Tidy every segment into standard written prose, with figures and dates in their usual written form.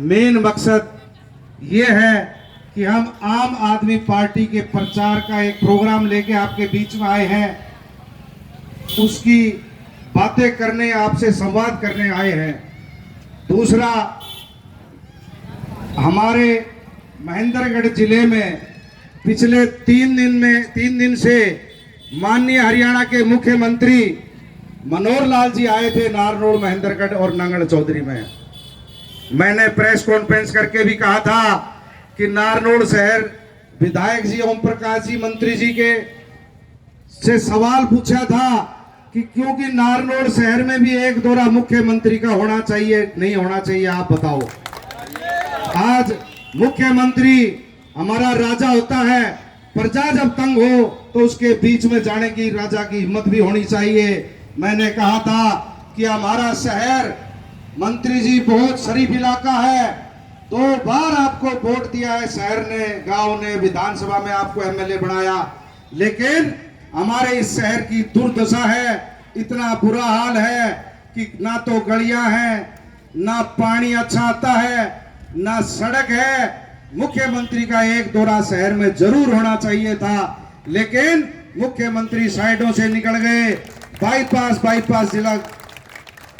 Main मकसद ये है कि हम आम आदमी पार्टी के प्रचार का एक प्रोग्राम लेके आपके बीच में आए हैं, उसकी बातें करने, आपसे संवाद करने आए हैं। दूसरा, हमारे महेंद्रगढ़ जिले में पिछले 3 दिन से माननीय हरियाणा के मुख्यमंत्री मनोहर लाल जी आए थे नारनौल, महेंद्रगढ़ और नांगड़ चौधरी में। मैंने प्रेस कॉन्फ्रेंस करके भी कहा था कि नारनौल शहर विधायक जी ओम प्रकाश जी मंत्री जी के से सवाल पूछा था कि क्योंकि नारनौल शहर में भी एक दौरा मुख्यमंत्री का होना चाहिए, नहीं होना चाहिए, आप बताओ। आज मुख्यमंत्री हमारा राजा होता है, प्रजा जब तंग हो तो उसके बीच में जाने की राजा की हिम्मत भी होनी चाहिए। मैंने कहा था कि हमारा शहर, मंत्री जी बहुत शरीफ इलाका है, 2 बार आपको वोट दिया है शहर ने, गांव ने, विधानसभा में आपको एमएलए बनाया, लेकिन हमारे इस शहर की दुर्दशा है, इतना बुरा हाल है कि ना तो गलियां हैं, ना पानी अच्छा आता है, ना सड़क है। मुख्यमंत्री का एक दौरा शहर में जरूर होना चाहिए था, लेकिन मुख्यमंत्री साइडों से निकल गए, बाईपास जिला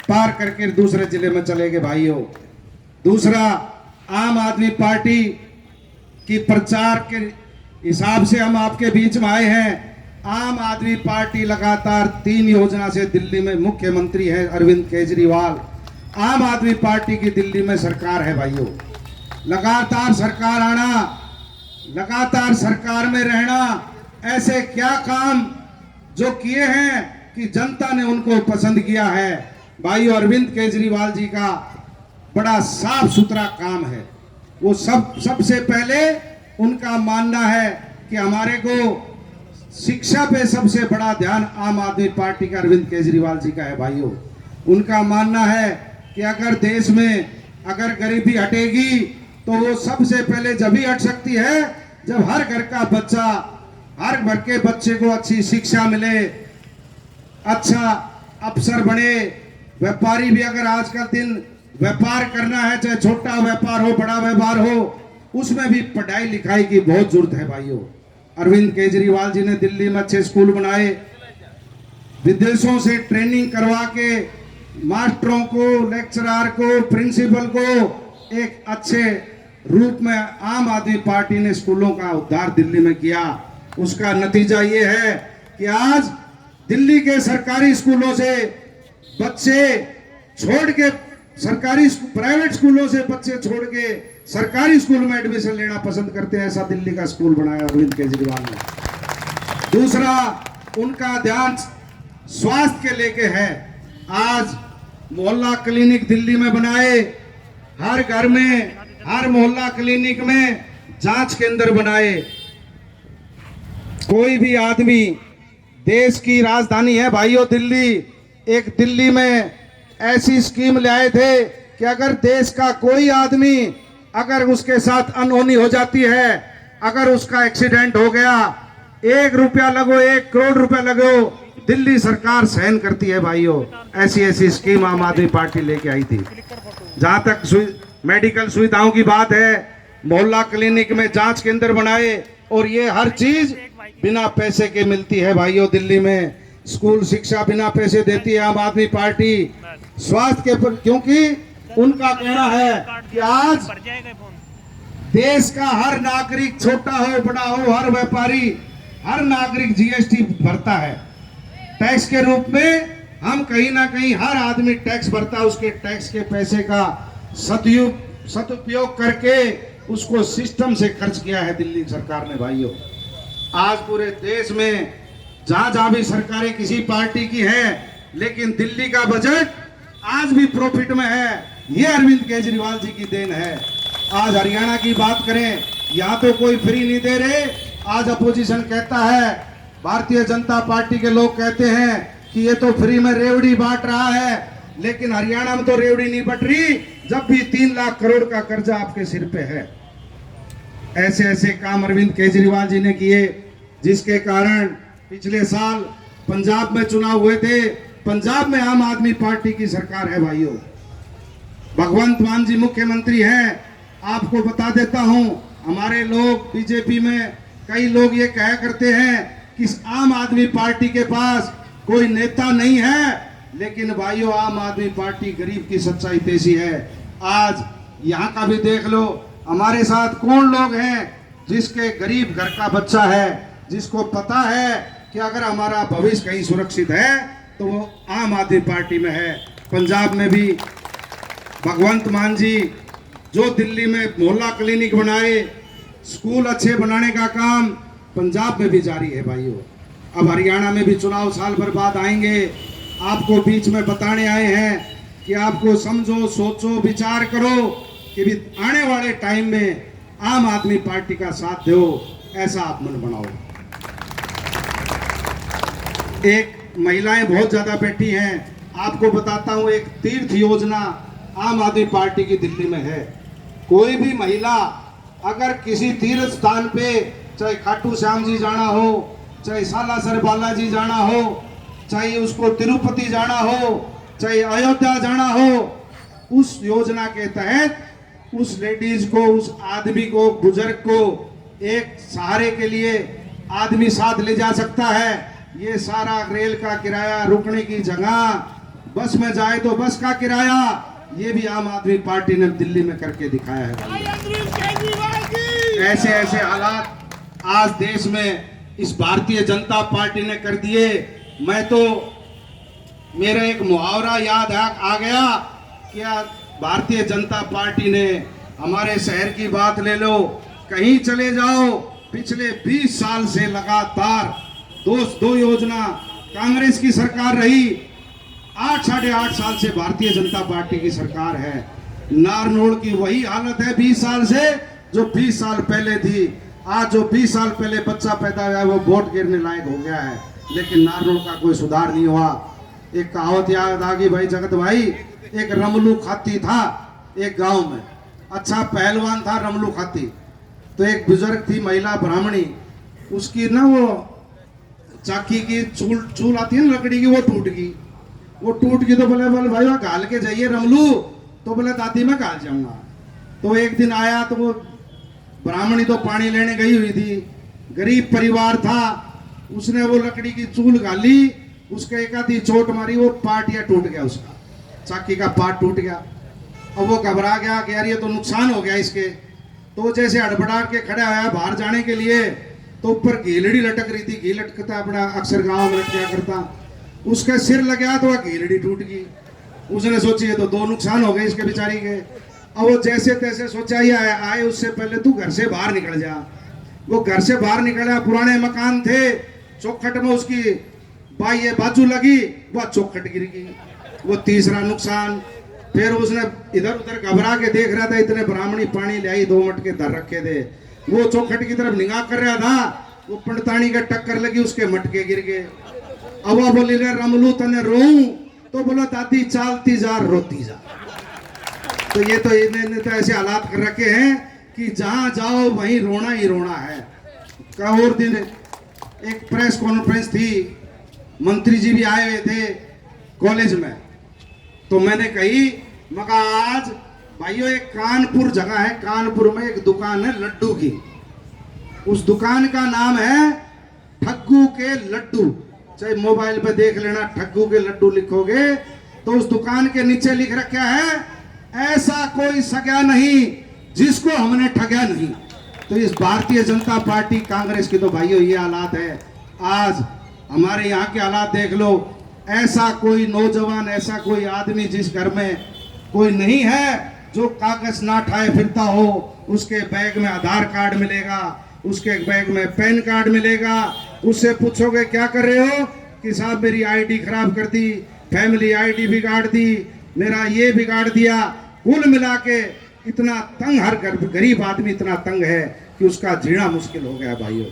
पार करके दूसरे जिले में चले गए भाइयों। दूसरा, आम आदमी पार्टी की प्रचार के हिसाब से हम आपके बीच में आए हैं। आम आदमी पार्टी लगातार 3 योजना से दिल्ली में मुख्यमंत्री है अरविंद केजरीवाल। आम आदमी पार्टी की दिल्ली में सरकार है भाइयों। लगातार सरकार आना, लगातार सरकार में रहना, ऐसे क्या काम जो किए हैं कि जनता ने उनको पसंद किया है। भाइयों, अरविंद केजरीवाल जी का बड़ा साफ सुथरा काम है। वो सबसे पहले उनका मानना है कि हमारे को शिक्षा पे सबसे बड़ा ध्यान आम आदमी पार्टी का अरविंद केजरीवाल जी का है भाइयों। उनका मानना है कि अगर देश में अगर गरीबी हटेगी तो वो सबसे पहले जब ही हट सकती है जब हर घर का बच्चा, हर घर के बच्चे को अच्छी शिक्षा मिले, अच्छा अफसर बने। व्यापारी भी अगर आज का दिन व्यापार करना है, चाहे छोटा व्यापार हो, बड़ा व्यापार हो, उसमें भी पढ़ाई लिखाई की बहुत जरूरत है भाइयों। अरविंद केजरीवाल जी ने दिल्ली में अच्छे स्कूल बनाए, विदेशों से ट्रेनिंग करवा के मास्टरों को, लेक्चरर को, प्रिंसिपल को एक अच्छे रूप में आम आदमी पार्टी ने स्कूलों का उद्धार दिल्ली में किया। उसका नतीजा ये है कि आज दिल्ली के सरकारी स्कूलों से बच्चे छोड़ के प्राइवेट स्कूलों से बच्चे छोड़ के सरकारी स्कूल में एडमिशन लेना पसंद करते हैं। ऐसा दिल्ली का स्कूल बनाया अरविंद केजरीवाल ने। दूसरा, उनका ध्यान स्वास्थ्य के लेके है। आज मोहल्ला क्लिनिक दिल्ली में बनाए, हर घर में, हर मोहल्ला क्लिनिक में जांच केंद्र बनाए। कोई भी आदमी, देश की राजधानी है भाइयों दिल्ली, एक दिल्ली में ऐसी स्कीम ले आए थे कि अगर देश का कोई आदमी, अगर उसके साथ अनहोनी हो जाती है, अगर उसका एक्सीडेंट हो गया, 1 रुपया लगो, 1 करोड़ रुपया लगो, दिल्ली सरकार सहन करती है भाइयों। ऐसी स्कीम आम आदमी पार्टी लेके आई थी। जहां तक मेडिकल सुविधाओं की बात है, मोहल्ला क्लिनिक में जांच केंद्र बनाए, और ये हर चीज बिना पैसे के मिलती है भाइयों दिल्ली में। स्कूल शिक्षा बिना पैसे देती है आम आदमी पार्टी। स्वास्थ्य के पर, क्योंकि उनका कहना है कि आज देश का हर नागरिक, छोटा हो बड़ा हो, हर व्यापारी, हर नागरिक जीएसटी भरता है टैक्स के रूप में। हम कहीं ना कहीं हर आदमी टैक्स भरता है, उसके टैक्स के पैसे का सदुपयोग करके उसको सिस्टम से खर्च किया है दिल्ली सरकार ने भाइयों। आज पूरे देश में जहां जहां भी सरकारें किसी पार्टी की है, लेकिन दिल्ली का बजट आज भी प्रॉफिट में है। ये अरविंद केजरीवाल जी की देन है। आज हरियाणा की बात करें, यहाँ तो कोई फ्री नहीं दे रहे। आज अपोजिशन कहता है, भारतीय जनता पार्टी के लोग कहते हैं कि ये तो फ्री में रेवड़ी बांट रहा है, लेकिन हरियाणा में तो रेवड़ी नहीं बट रही जब भी 3 लाख करोड़ का कर्जा आपके सिर पे है। ऐसे काम अरविंद केजरीवाल जी ने किए, जिसके कारण पिछले साल पंजाब में चुनाव हुए थे। पंजाब में आम आदमी पार्टी की सरकार है भाइयों। भगवंत मान जी मुख्यमंत्री हैं। आपको बता देता हूं, हमारे लोग बीजेपी में कई लोग ये कहा करते हैं कि आम आदमी पार्टी के पास कोई नेता नहीं है, लेकिन भाइयों आम आदमी पार्टी गरीब की सच्चाई पेशी है। आज यहाँ का भी देख लो, हमारे साथ कौन लोग हैं जिसके गरीब घर का बच्चा है, जिसको पता है कि अगर हमारा भविष्य कहीं सुरक्षित है तो वो आम आदमी पार्टी में है। पंजाब में भी भगवंत मान जी जो दिल्ली में मोहल्ला क्लिनिक बनाए, स्कूल अच्छे बनाने का काम पंजाब में भी जारी है भाइयों। अब हरियाणा में भी चुनाव साल भर बाद आएंगे, आपको बीच में बताने आए हैं कि आपको समझो, सोचो, विचार करो कि भी आने वाले टाइम में आम आदमी पार्टी का साथ दो, ऐसा आप मन बनाओ। एक महिलाएं बहुत ज्यादा बैठी हैं, आपको बताता हूं, एक तीर्थ योजना आम आदमी पार्टी की दिल्ली में है। कोई भी महिला अगर किसी तीर्थ स्थान पे, चाहे खाटू श्याम जी जाना हो, चाहे सालासर बालाजी जाना हो, चाहे उसको तिरुपति जाना हो, चाहे अयोध्या जाना हो, उस योजना के तहत उस लेडीज को, उस आदमी को, बुजुर्ग को एक सहारे के लिए आदमी साथ ले जा सकता है। ये सारा रेल का किराया, रुकने की जगह, बस में जाए तो बस का किराया, ये भी आम आदमी पार्टी ने दिल्ली में करके दिखाया है। ऐसे ऐसे हालात आज देश में इस भारतीय जनता पार्टी ने कर दिए। मैं तो, मेरा एक मुहावरा याद आ गया कि भारतीय जनता पार्टी ने, हमारे शहर की बात ले लो, कहीं चले जाओ, पिछले 20 साल से लगातार दो योजना कांग्रेस की सरकार रही, 8-8.5 साल से भारतीय जनता पार्टी की सरकार है। नारनौल की वही हालत है 20 साल से जो 20 साल पहले थी। आज जो 20 साल पहले बच्चा पैदा हुआ है वो वोट गिरने लायक हो गया है, लेकिन नारनौल का कोई सुधार नहीं हुआ। एक कहावत याद आ गई भाई जगत भाई, एक रमलू खाती था एक गांव में, अच्छा पहलवान था रमलू खाती। तो एक बुजुर्ग थी महिला ब्राह्मणी, उसकी ना वो चाकी की चूल आती है ना लकड़ी की, वो टूट गई। वो टूट गई तो बोले भाई वह घाल के जाइए रमलू, तो बोले दादी मैं घाल जाऊंगा। तो एक दिन आया तो वो ब्राह्मणी तो पानी लेने गई हुई थी, गरीब परिवार था, उसने वो लकड़ी की चूल घाली, उसके एक आधी चोट मारी, वो पार्टिया टूट गया, उसका चाकी का पार्ट टूट गया। अब वो घबरा गया कि यार ये तो नुकसान हो गया इसके। तो जैसे हड़बड़ा के खड़ा हुआ बाहर जाने के लिए, तो ऊपर घीलड़ी लटक रही थी, घी लटकता अपना अक्सर गांव में लटका करता, उसके सिर लग गया तो वह घीलड़ी टूट गई। उसने सोची ये तो 2 नुकसान हो गए इसके बेचारी के। अब वो जैसे तैसे सोचा ही आए उससे पहले तू घर से बाहर निकल जा। वो घर से बाहर निकला, पुराने मकान थे, चौखट में उसकी बाई बाजू लगी, वह चौखट गिर गई, वो तीसरा नुकसान। फिर उसने इधर उधर घबरा के देख रहा था, इतने ब्राह्मणी पानी ले आई, 2 मटके धर रखे थे, वो चौखट की तरफ निगाह कर रहा था, वो पंडतानी का टक्कर लगी, उसके मटके गिर गए। अब वो बोली रे रमलू तने रोऊं, तो बोला दादी चालती जा रोती जा। तो ये तो इन्हें तो ऐसे हालात कर रखे हैं कि जहां जाओ वहीं रोना ही रोना है। का और दिन एक प्रेस कॉन्फ्रेंस थी, मंत्री जी भी आए हुए थे कॉलेज में, तो मैंने कही मगा आज भाइयों एक कानपुर जगह है, कानपुर में एक दुकान है लड्डू की, उस दुकान का नाम है ठग्गू के लड्डू। चाहे मोबाइल पे देख लेना, ठग्गू के लड्डू लिखोगे तो उस दुकान के नीचे लिख रखा है ऐसा कोई सगा नहीं जिसको हमने ठगा नहीं। तो इस भारतीय जनता पार्टी कांग्रेस की तो भाइयों ये हालात है। आज हमारे यहाँ के हालात देख लो, ऐसा कोई नौजवान, ऐसा कोई आदमी जिस घर में कोई नहीं है जो कागज ना ठाए फिरता हो। उसके बैग में आधार कार्ड मिलेगा, उसके बैग में पैन कार्ड मिलेगा, उससे पूछोगे क्या कर रहे हो कि साहब मेरी आईडी खराब कर दी, फैमिली आईडी बिगाड़ दी, मेरा ये बिगाड़ दिया। कुल मिला के इतना तंग, हर गरीब आदमी इतना तंग है कि उसका जीना मुश्किल हो गया भाइयों।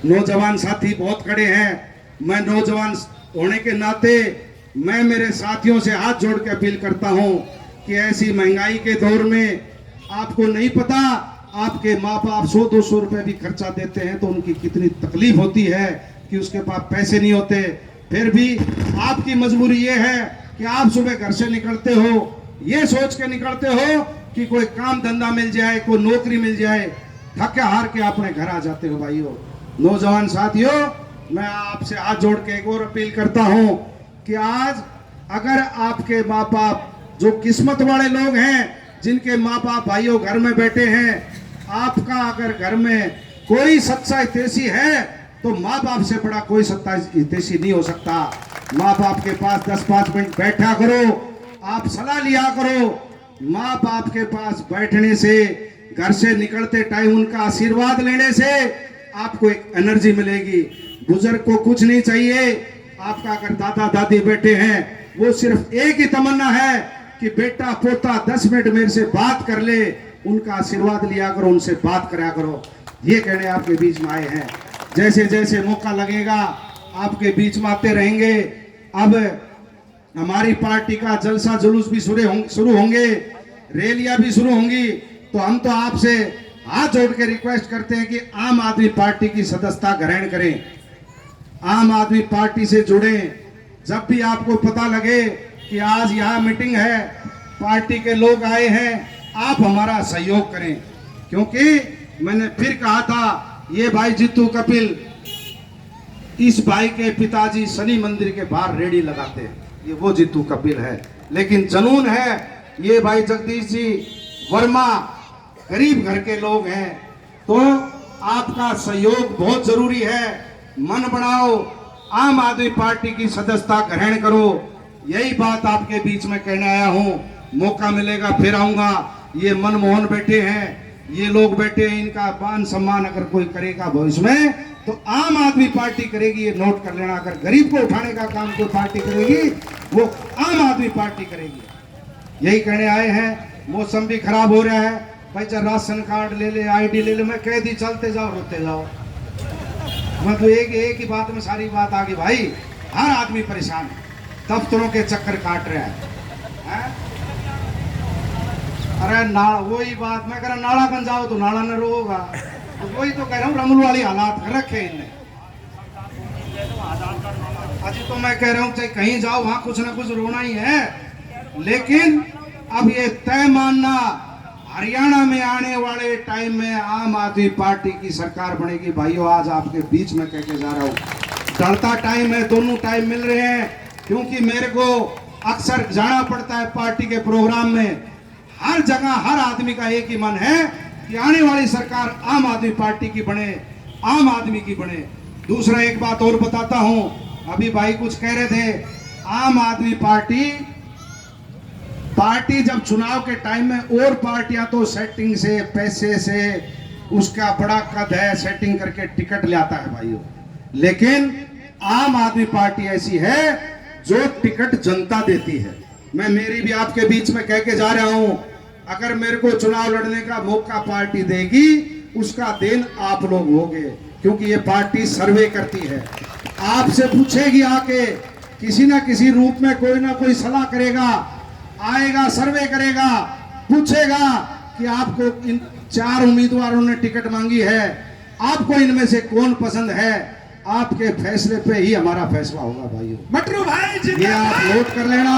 नौजवान साथी बहुत खड़े हैं, मैं नौजवान होने के नाते मैं मेरे साथियों से हाथ जोड़ के अपील करता हूं कि ऐसी महंगाई के दौर में आपको नहीं पता, आपके माँ बाप 100-200 रुपए भी खर्चा देते हैं तो उनकी कितनी तकलीफ होती है कि उसके पास पैसे नहीं होते। फिर भी आपकी मजबूरी ये है कि आप सुबह घर से निकलते हो, ये सोच के निकलते हो कि कोई काम धंधा मिल जाए, कोई नौकरी मिल जाए, थके हार के अपने घर आ जाते हो। भाइयों, नौजवान साथियों, मैं आपसे हाथ जोड़ के एक और अपील करता हूं कि आज अगर आपके माँ बाप, जो किस्मत वाले लोग हैं जिनके माँ बाप भाइयों घर में बैठे हैं, आपका अगर घर में कोई सच्चा हितैषी है तो माँ बाप से बड़ा कोई सच्चा हितैषी नहीं हो सकता। माँ बाप के पास 10-5 मिनट बैठा करो, आप सलाह लिया करो। माँ बाप के पास बैठने से, घर से निकलते टाइम उनका आशीर्वाद लेने से आपको एक एनर्जी मिलेगी। बुजुर्ग को कुछ नहीं चाहिए। आपका अगर दादा दादी बैठे हैं, वो सिर्फ एक ही तमन्ना है कि बेटा पोता 10 मिनट मेरे से बात कर ले, उनका आशीर्वाद लिया करो, उनसे बात करा करो। ये कहने आपके बीच में आए हैं। जैसे जैसे मौका लगेगा आपके बीच में आते रहेंगे। अब हमारी पार्टी का जलसा जुलूस भी शुरू होंगे, रैलियां भी शुरू होंगी। तो हम तो आपसे हाथ जोड़ के रिक्वेस्ट करते हैं कि आम आदमी पार्टी की सदस्यता ग्रहण करें, आम आदमी पार्टी से जुड़ें। जब भी आपको पता लगे कि आज यहाँ मीटिंग है, पार्टी के लोग आए हैं, आप हमारा सहयोग करें। क्योंकि मैंने फिर कहा था, ये भाई जीतू कपिल, इस भाई के पिताजी शनि मंदिर के बाहर रेडी लगाते हैं, ये वो जीतू कपिल है। लेकिन जुनून है ये भाई जगदीश जी वर्मा, गरीब घर के लोग हैं। तो आपका सहयोग बहुत जरूरी है। मन बनाओ, आम आदमी पार्टी की सदस्यता ग्रहण करो। यही बात आपके बीच में कहने आया हूं। मौका मिलेगा फिर आऊंगा। ये मनमोहन बैठे हैं, ये लोग बैठे हैं, इनका मान सम्मान अगर कोई करेगा भविष्य में तो आम आदमी पार्टी करेगी। ये नोट कर लेना। अगर गरीब को उठाने का काम कोई पार्टी करेगी, वो आम आदमी पार्टी करेगी। यही कहने आए हैं। मौसम भी खराब हो रहा है भाई, चाहे राशन कार्ड ले ले, आईडी ले ले, मैं कह दी चलते जाओ रोते जाओ। मैं तो एक ही बात में सारी बात आ गई भाई। हर आदमी परेशान है, दफ्तरों के चक्कर काट रहा है। अरे नाला, वही बात मैं कह रहा, नाला बन जाओ तो नाला न रोगा। तो वही तो कह रहा हूँ, रमूल वाली हालात कर रखे इनने। अजी तो मैं कह रहा हूँ चाहे कहीं जाओ वहां कुछ ना कुछ रोना ही है। लेकिन अब ये तय मानना, हरियाणा में आने वाले टाइम में आम आदमी पार्टी की सरकार बनेगी। भाइयों, आज आपके बीच में कह के जा रहा हूँ, डरता टाइम है, दोनों टाइम मिल रहे हैं। क्योंकि मेरे को अक्सर जाना पड़ता है पार्टी के प्रोग्राम में। हर जगह हर आदमी का एक ही मन है कि आने वाली सरकार आम आदमी पार्टी की बने, आम आदमी की बने। दूसरा एक बात और बताता हूं, अभी भाई कुछ कह रहे थे, आम आदमी पार्टी जब चुनाव के टाइम में, और पार्टियां तो सेटिंग से, पैसे से, उसका बड़ा कद है, सेटिंग करके टिकट ले आता है भाइयों। लेकिन आम आदमी पार्टी ऐसी है जो टिकट जनता देती है। मैं मेरी भी आपके बीच में कह के जा रहा हूं, अगर मेरे को चुनाव लड़ने का मौका पार्टी देगी, उसका देन आप लोग होगे। क्योंकि ये पार्टी सर्वे करती है, आपसे पूछेगी आके, किसी ना किसी रूप में कोई ना कोई सलाह करेगा, आएगा, सर्वे करेगा, पूछेगा कि आपको इन 4 उम्मीदवारों ने टिकट मांगी है, आपको इनमें से कौन पसंद है। आपके फैसले पे ही हमारा फैसला होगा भाइयों। मटरू भाई ये आप नोट कर लेना।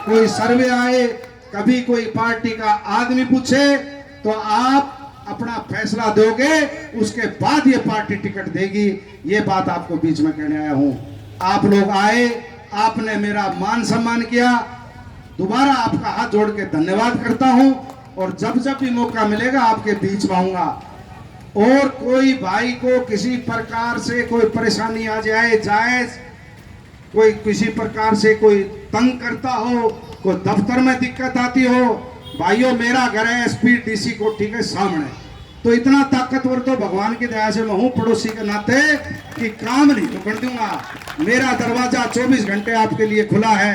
कोई सर्वे आए, कभी कोई पार्टी का आदमी पूछे, तो आप अपना फैसला दोगे, उसके बाद ये पार्टी टिकट देगी। ये बात आपको बीच में कहने आया हूं। आप लोग आए, आपने मेरा मान सम्मान किया, दोबारा आपका हाथ जोड़ के धन्यवाद करता हूं। और जब जब भी मौका मिलेगा आपके बीच में आऊंगा। और कोई भाई को किसी प्रकार से कोई परेशानी आ जाए, जायज कोई किसी प्रकार से कोई तंग करता हो, कोई दफ्तर में दिक्कत आती हो, भाइयों मेरा घर है एसपी डीसी कोठी के सामने। तो इतना ताकतवर तो भगवान की दया से मैं हूं पड़ोसी के नाते कि काम नहीं तो कर दूंगा। मेरा दरवाजा 24 घंटे आपके लिए खुला है।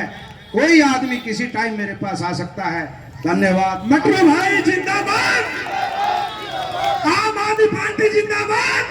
कोई आदमी किसी टाइम मेरे पास आ सकता है। धन्यवाद। मटरू भाई जिंदाबाद, आम आदमी पार्टी जिंदाबाद।